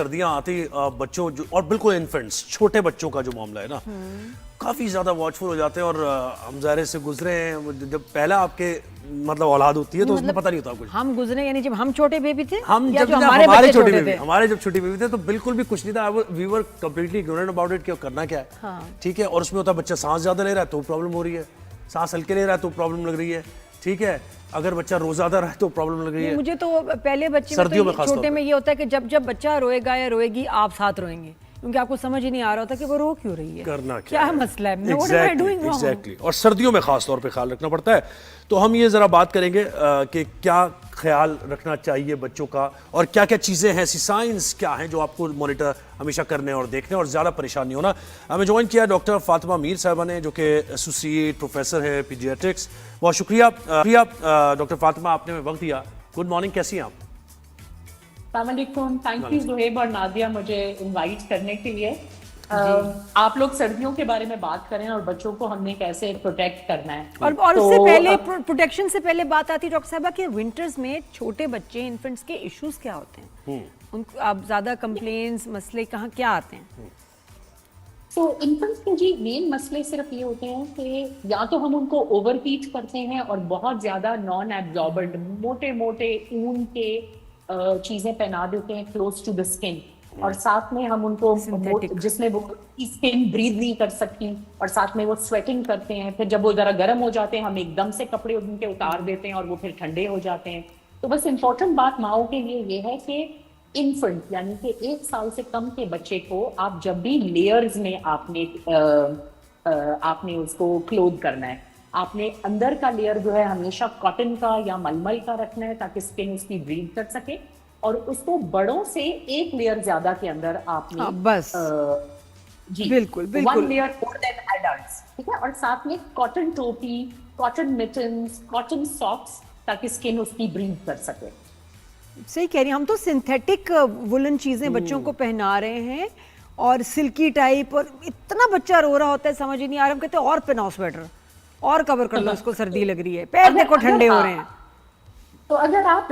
سردیاں آتی بچوں اور بالکل انفنٹس چھوٹے بچوں کا جو معاملہ ہے نا کافی زیادہ واچفل ہو جاتے ہیں. اور ہم ظاہرے سے گزرے ہیں جب پہلا آپ کے مطلب اولاد ہوتی ہے تو اس میں پتہ نہیں ہوتا کچھ. ہم گزرے یعنی جب ہم چھوٹے بیبی تھے ہمارے جب چھوٹے بیبی تھے تو بالکل بھی کچھ نہیں تھا. وی ور کمپلیٹلی اگنورنٹ اباؤٹ اٹ کہ کرنا کیا ہے, ٹھیک ہے. اور اس میں ہوتا ہے بچہ سانس زیادہ لے رہا ہے تو پرابلم ہو رہی ہے, سانس ہلکے لے رہا ہے تو پرابلم لگ رہی ہے, ٹھیک ہے. اگر بچہ روزہ دار ہے تو پرابلم لگ رہی ہے. مجھے تو پہلے بچے میں چھوٹے میں یہ ہوتا ہے کہ جب بچہ روئے گا یا روئے گی آپ ساتھ روئیں گے, کیونکہ آپ کو سمجھ ہی نہیں آ رہا ہوتا کہ وہ رو کیوں رہی ہے, کرنا کیا مسئلہ ہے, ایگزیکٹلی. اور سردیوں میں خاص طور پہ خیال رکھنا پڑتا ہے. تو ہم یہ ذرا بات کریں گے کہ کیا خیال رکھنا چاہیے بچوں کا اور کیا کیا چیزیں ہیں, ایسی سائنس کیا ہیں جو آپ کو مانیٹر ہمیشہ کرنے اور دیکھنے اور زیادہ پریشان نہیں ہونا. ہمیں جوائن کیا ڈاکٹر فاطمہ میر صاحبہ نے جو کہ ایسوسیٹ پروفیسر ہے پیڈیاٹرکس. بہت شکریہ ڈاکٹر فاطمہ, آپ نے وقت دیا. گڈ مارننگ, کیسی ہیں آپ؟ السلام علیکم. تھینک یو زہیب اور نادیہ مجھے انوائٹ کرنے کے لیے. آپ لوگ سردیوں کے بارے میں بات کریں اور بچوں کو ہم نے کیسے پروٹیکٹ کرنا ہے. اور اس سے پہلے پروٹیکشن سے پہلے بات آتی ہے ڈاکٹر صاحبہ کہ ونٹرز میں چھوٹے بچے انفنٹس کے ایشوز کیا ہوتے ہیں, ان کو اب زیادہ کمپلینس مسئلے کہاں کیا آتے ہیں؟ تو انفنٹس کے جی مین مسئلے صرف یہ ہوتے ہیں کہ یا تو ہم ان کو اوور ہیٹ کرتے ہیں اور بہت زیادہ نان ایبزاربنٹ موٹے موٹے اون کے چیزیں پہنا دیتے ہیں کلوز ٹو دا اسکن, اور ساتھ میں ہم ان کو جس میں وہ اسکن بریتھ نہیں کر سکتی اور ساتھ میں وہ سویٹنگ کرتے ہیں. پھر جب وہ ذرا گرم ہو جاتے ہیں ہم ایک دم سے کپڑے ان کے اتار دیتے ہیں اور وہ پھر ٹھنڈے ہو جاتے ہیں. تو بس امپورٹنٹ بات ماؤں کے لیے یہ ہے کہ انفنٹ یعنی کہ 1 سال سے کم کے بچے کو آپ جب بھی لیئرز میں آپ نے اس کو کلوتھ کرنا ہے, آپ نے اندر کا لیئر جو ہے ہمیشہ کاٹن کا یا ململ کا رکھنا ہے تاکہ اسکن اس کی بریتھ کر سکے, اور اس کو بڑوں سے 1 لیئر زیادہ کے اندر آپ نے بس جی بالکل 1 لیئر مور دین ایڈلٹس, ٹھیک ہے. اور ساتھ میں کاٹن ٹوپی, کاٹن مٹنز, کاٹن ساکس تاکہ اسکن اس کی بریتھ کر سکے. صحیح کہہ رہی ہیں, ہم تو سنتھیٹک وولن چیزیں بچوں کو پہنا رہے ہیں اور سلکی ٹائپ, اور اتنا بچہ رو رہا ہوتا ہے سمجھ ہی نہیں آ رہا. ہم کہتے ہیں اور پہناؤ سویٹر اور کور کر لو, اس کو سردی لگ رہی ہے, پیر دیکھو ٹھنڈے ہو رہے ہیں. تو اگر آپ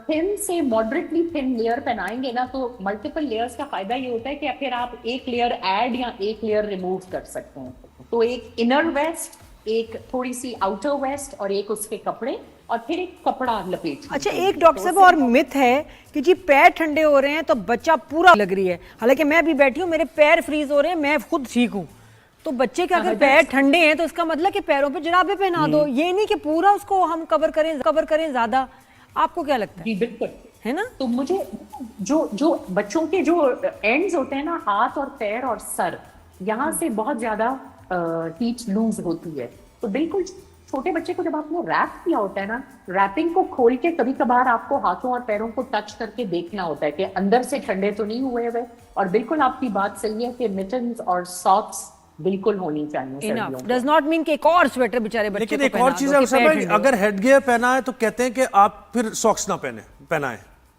تھن سے ماڈریٹلی تھن لیئر پہنائیں گے نا تو ملٹیپل لیئرز کا فائدہ یہ ہوتا ہے کہ پھر آپ 1 لیئر ایڈ یا 1 لیئر ریموو کر سکتے ہیں. تو ایک انر ویسٹ, ایک تھوڑی سی آؤٹر ویسٹ اور ایک اس کے کپڑے اور پھر ایک کپڑا لپیٹ. اچھا ایک ڈاکٹر صاحب اور مت ہے کہ جی پیر ٹھنڈے ہو رہے ہیں تو بچہ پورا لگ رہی ہے, حالانکہ میں بھی بیٹھی ہوں میرے پیر فریز ہو رہے ہیں, میں خود ٹھیک ہوں. تو بچے کے اگر پیر ٹھنڈے ہیں تو اس کا مطلب کہ پیروں پہ جرابیں پہنا دو, یہ نہیں کہ پورا اس کو ہم کور کریں زیادہ. آپ کو کیا لگتا ہے؟ جی بالکل ہے نا. تو مجھے جو بچوں کے جو اینڈز ہوتے ہیں نا, ہاتھ اور پیر اور سر, یہاں سے بہت زیادہ ہیٹ لوز ہوتی ہے. تو بالکل چھوٹے بچے کو جب آپ نے ریپ کیا ہوتا ہے نا, ریپنگ کو کھول کے کبھی کبھار آپ کو ہاتھوں اور پیروں کو ٹچ کر کے دیکھنا ہوتا ہے کہ اندر سے ٹھنڈے تو نہیں ہوئے ہوئے. اور بالکل آپ کی بات صحیح ہے کہ مٹنز اور ساکس بالکل ہونی چاہیے. ڈز ناٹ مین کہ ایک اور سویٹر بیچارے بچے کو پہنا دو. لیکن ایک اور چیز ہے, اگر ہیڈ گیئر پہنا ہے تو کہتے ہیں کہ آپ پھر ساکس نہ پہنائیں,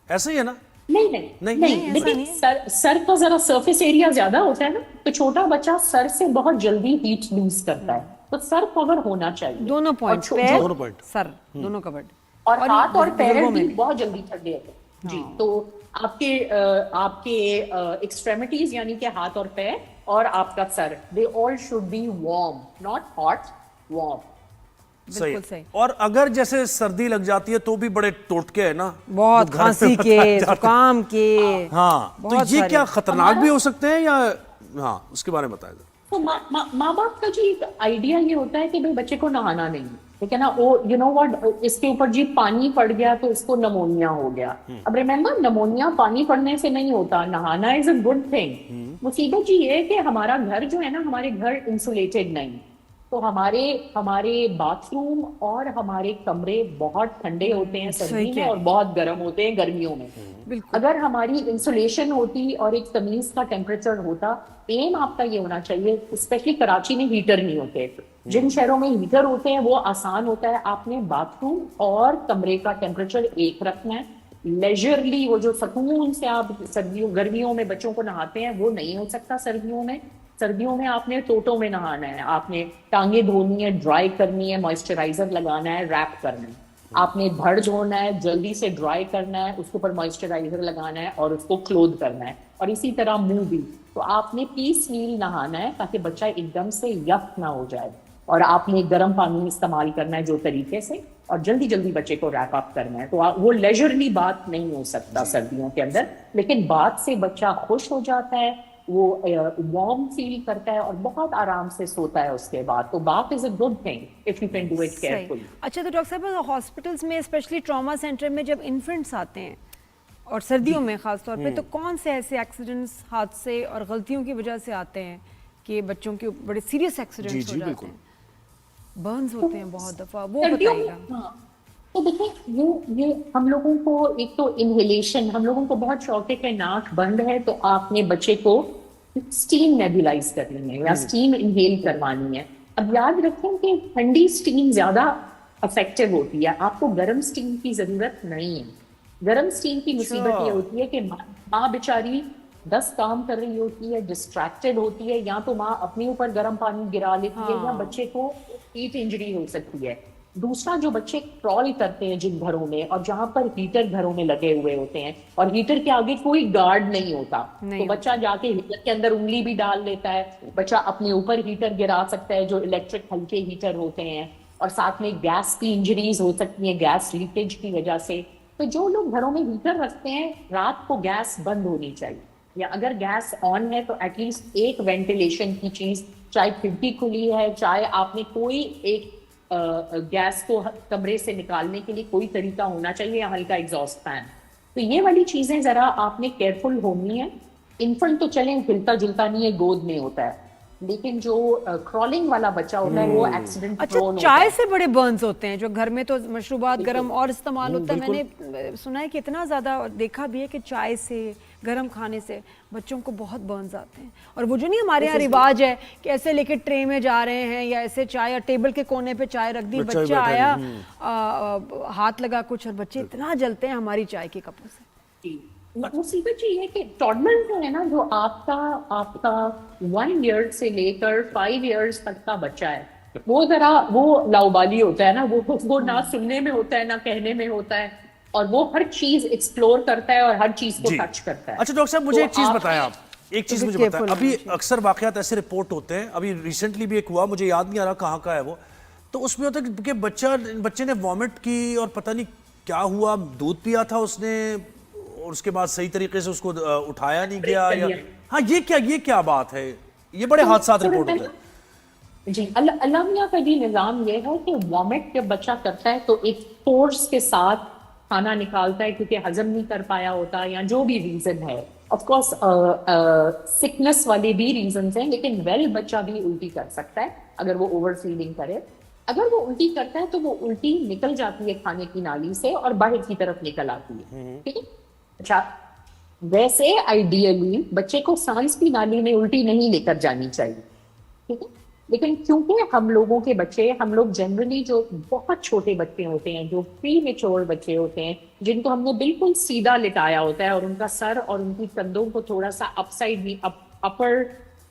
ایسا ہی ہے نا؟ نہیں دیکھیں, سر کا ذرا سرفیس ایریا زیادہ ہوتا ہے نا, تو چھوٹا بچہ سر سے بہت جلدی ہیٹ لوز کرتا ہے, تو سر کور ہونا چاہیے. دونوں پوائنٹ, پیر سر دونوں کورڈ, اور ہاتھ اور پیر بھی بہت جلدی ٹھنڈے ہوتے ہیں. جی تو آپ کے ایکسٹریمٹیز یعنی کہ ہاتھ اور پیر اور آپ کا سر, they all should be warm, not hot, warm. صحیح. اور اگر جیسے سردی لگ جاتی ہے تو بھی بڑے ٹوٹکے ہیں نا, بہت کھانسی کے, زکام کے. ہاں تو یہ کیا خطرناک بھی ہو سکتے ہیں یا ہاں اس کے بارے میں بتائیں. تو ماں باپ کا جی آئیڈیا یہ ہوتا ہے کہ بھائی بچے کو نہانا نہیں, ٹھیک ہے نا, وہ یو نو واٹ, اس کے اوپر جی پانی پڑ گیا تو اس کو نمونیا ہو گیا. اب ریممبر نمونیا پانی پڑنے سے نہیں ہوتا, نہانا از اے گڈ تھنگ. مصیبت جی یہ ہے کہ ہمارا گھر جو ہے نا, ہمارے گھر انسولیٹڈ نہیں, تو ہمارے باتھ روم اور ہمارے کمرے بہت ٹھنڈے ہوتے ہیں سردی میں اور بہت گرم ہوتے ہیں گرمیوں میں. اگر ہماری انسولیشن ہوتی اور ایک تمیز کا ٹیمپریچر ہوتا, ایم آپ کا یہ ہونا چاہیے, اسپیشلی کراچی میں ہیٹر نہیں ہوتے, جن شہروں میں ہیٹر ہوتے ہیں وہ آسان ہوتا ہے, آپ نے باتھ روم اور کمرے کا ٹیمپریچر ایک رکھنا ہے. لیجرلی وہ جو سکون سے آپ گرمیوں میں بچوں کو نہاتے ہیں وہ نہیں ہو سکتا سردیوں میں آپ نے ٹوٹوں میں نہانا ہے, آپ نے ٹانگیں دھونی ہے, ڈرائی کرنی ہے, موئسچرائزر لگانا ہے, ریپ کرنا ہے. آپ نے دھڑ دھونا ہے, جلدی سے ڈرائی کرنا ہے, اس کے اوپر موئسچرائزر لگانا ہے اور اس کو کلوتھ کرنا ہے, اور اسی طرح منہ بھی. تو آپ نے پیس میل نہانا ہے تاکہ بچہ ایک دم سے یخ نہ ہو جائے, اور آپ نے گرم پانی استعمال کرنا ہے جو طریقے سے, اور جلدی جلدی بچے کو ریپ اپ کرنا ہے. تو وہ لیجرلی بات نہیں ہو سکتا سردیوں کے اندر, لیکن بات سے بچہ خوش ہو جاتا ہے, وہ وارم فیل کرتا ہے اور بہت آرام سے سوتا ہے اس کے بعد. تو بات is a good thing if you can do it carefully. اچھا, تو ڈاکٹر صاحب ہاسپٹلس میں اسپیشلی ٹراما سینٹر میں جب انفنٹس آتے ہیں اور سردیوں میں خاص طور پہ, تو کون سے ایسے ایکسیڈنٹس, حادثے اور غلطیوں کی وجہ سے آتے ہیں کہ بچوں کے بڑے سیریس ایکسیڈنٹس ہو جاتے ہیں, برنز ہوتے ہیں بہت دفعہ, وہ بتائیے گا. تو دیکھیں یہ ہم لوگوں کو ایک تو انہیلیشن, ہم لوگوں کو بہت شوق ہے کہ ناک بند ہے تو آپ نے بچے کو اسٹیم نیبولائز کرنی ہے یا اسٹیم انہیل کروانی ہے. اب یاد رکھیں کہ ٹھنڈی اسٹیم زیادہ افیکٹو ہوتی ہے, آپ کو گرم اسٹیم کی ضرورت نہیں ہے. گرم اسٹیم کی مصیبت یہ ہوتی ہے کہ ماں بیچاری 10 کام کر رہی ہوتی ہے, ڈسٹریکٹڈ ہوتی ہے, یا تو ماں اپنے اوپر گرم پانی گرا لیتی ہے, یا بچے کو ہیٹ انجری ہو سکتی ہے. دوسرا, جو بچے کرال کرتے ہیں جن گھروں میں, اور جہاں پر ہیٹر گھروں میں لگے ہوئے ہوتے ہیں اور ہیٹر کے آگے کوئی گارڈ نہیں ہوتا, تو بچہ جا کے ہیٹر کے اندر انگلی بھی ڈال لیتا ہے, بچہ اپنے اوپر ہیٹر گرا سکتا ہے جو الیکٹرک ہلکے ہیٹر ہوتے ہیں, اور ساتھ میں گیس کی انجریز ہو سکتی ہیں گیس لیکیج کی وجہ سے. تو جو لوگ گھروں میں ہیٹر رکھتے ہیں, رات کو گیس بند ہونی چاہیے, یا اگر گیس آن ہے تو ایٹ لیسٹ ایک وینٹیلیشن کی چیز, چاہے کھڑکی کھلی ہے, چاہے آپ نے کوئی ایک گیس کو کمرے سے نکالنے کے لیے کوئی طریقہ ہونا چاہیے, یا ہلکا ایگزاسٹ فین. تو یہ والی چیزیں ذرا آپ نے کیئرفل ہونی ہے. انفنٹ تو چلیں ہلتا جلتا نہیں ہے, گود میں ہوتا ہے, لیکن جو کرالنگ والا بچہ ہوتا ہے وہ ایکسیڈنٹ اچھا, چائے سے بڑے برنز ہوتے ہیں جو گھر میں تو مشروبات گرم اور استعمال ہوتا ہے. میں نے سنا ہے کہ اتنا زیادہ, اور دیکھا بھی ہے کہ چائے سے, گرم کھانے سے بچوں کو بہت برنز آتے ہیں. اور وہ جو نہیں ہمارے یہاں رواج ہے کہ ایسے لے کے ٹرے میں جا رہے ہیں, یا ایسے چائے, اور ٹیبل کے کونے پہ چائے رکھ دی, بچہ آیا ہاتھ لگا کچھ, اور بچے اتنا جلتے ہیں ہماری چائے کے کپوں سے. مصیبت یہ ہے کہ ٹاڈلر جو ہے نا, جو آپ کا 1 ایئر سے لے کر 5 ایئرس تک کا بچہ ہے, وہ ذرا وہ لاؤبالی ہوتا ہے نا, وہ نہ سننے میں ہوتا ہے نہ کہنے میں ہوتا ہے, اور وہ ہر چیز ایکسپلور کرتا ہے اور ہر چیز کو ٹچ کرتا ہے. اچھا ڈاکٹر صاحب, مجھے ایک چیز بتائیں آپ, ایک چیز مجھے بتائیں, ابھی اکثر واقعات ایسے رپورٹ ہوتے ہیں, ابھی ریسنٹلی بھی ایک ہوا, مجھے یاد نہیں آ رہا کہاں کا ہے وہ, تو اس میں ہوتا ہے کہ بچے نے وامٹ کی اور پتہ نہیں کیا ہوا, دودھ پیا تھا اس نے, اور اس کے بعد صحیح طریقے سے اس کو اٹھایا نہیں گیا, یا ہاں یہ کیا بات ہے, یہ بڑے حادثات رپورٹ ہوتے ہیں. جی, اللہ میاں کا جی نظام یہ ہے کہ وامٹ جب بچہ کرتا ہے تو ایک فورس کے ساتھ کھانا نکالتا ہے, کیونکہ ہضم نہیں کر پایا ہوتا, یا جو بھی ریزن ہے. آف کورس سکنس والے بھی ریزنز ہیں, لیکن بچہ بھی الٹی کر سکتا ہے اگر وہ اوور فیڈنگ کرے. اگر وہ الٹی کرتا ہے تو وہ الٹی نکل جاتی ہے کھانے کی نالی سے اور باہر کی طرف نکل آتی ہے, ٹھیک ہے. اچھا, ویسے آئیڈیلی بچے کو سانس کی نالی میں الٹی نہیں لے کر جانی چاہیے, ٹھیک ہے, لیکن کیونکہ ہم لوگوں کے بچے, ہم لوگ جنرلی جو بہت چھوٹے بچے ہوتے ہیں, جو پری میچور بچے ہوتے ہیں, جن کو ہم نے بالکل سیدھا لٹایا ہوتا ہے اور ان کا سر اور ان کی کندھوں کو تھوڑا سا اپ سائڈ بھی اپر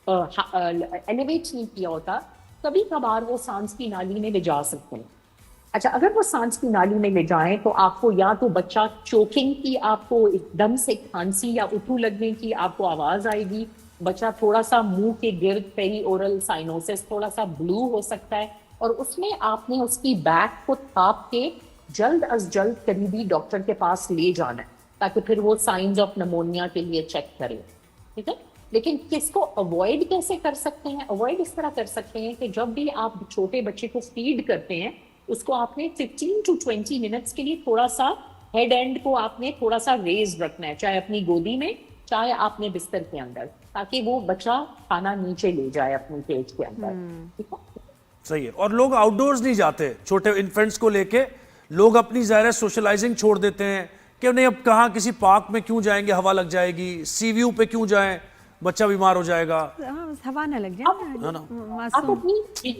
ایلیویٹ نہیں کیا ہوتا, کبھی کبھار وہ سانس کی نالی میں لے جا سکتے ہیں. اچھا, اگر وہ سانس کی نالی میں لے جائیں تو آپ کو یا تو بچہ چوکنگ کی, آپ کو ایک دم سے کھانسی یا اٹھو لگنے کی آپ کو آواز آئے گی, بچہ تھوڑا سا منہ کے گرد پیری اورل سائنوسس تھوڑا سا بلو ہو سکتا ہے, اور اس میں آپ نے اس کی بیک کو تھاپ کے جلد از جلد قریبی ڈاکٹر کے پاس لے جانا ہے تاکہ پھر وہ سائنز آف نمونیا کے لیے چیک کرے, ٹھیک ہے. لیکن کس کو اوائڈ کیسے کر سکتے ہیں؟ اوائڈ اس طرح کر سکتے ہیں کہ جب بھی آپ چھوٹے بچے کو فیڈ کرتے ہیں, اس کو آپ نے 15 to 20 منٹس کے لیے تھوڑا سا ہیڈ اینڈ کو آپ نے تھوڑا سا ریز رکھنا ہے, چاہے اپنی گودی میں چاہے آپ نے بستر کے اندر, تاکہ وہ بچہ کھانا نیچے لے جائے اپنی پیٹ کے اندر, ٹھیک ہے. صحیح ہے. اور لوگ آؤٹ ڈورز نہیں جاتے چھوٹے انفینٹس کو لے کے, لوگ اپنی ظاہر سوشلائزنگ چھوڑ دیتے ہیں کہ نہیں اب کہاں کسی پارک میں کیوں جائیں گے, ہوا لگ جائے گی, سی ویو پہ کیوں جائیں, بچہ بیمار ہو جائے گا, ہوا نہ لگ جائے.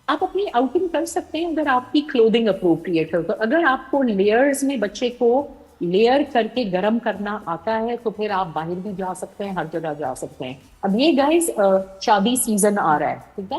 آپ اپنی آؤٹنگ کر سکتے ہیں اگر آپ کی کلودنگ اپروپریٹ ہے. تو اگر آپ کو لیئرز میں بچے کو لیئر کر کے گرم کرنا آتا ہے تو پھر آپ باہر بھی جا سکتے ہیں, ہر جگہ جا سکتے ہیں. اب یہ گائز شادی سیزن آ رہا ہے, ٹھیک ہے,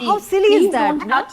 How silly is that?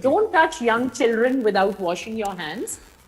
Don't touch young children without washing your hands।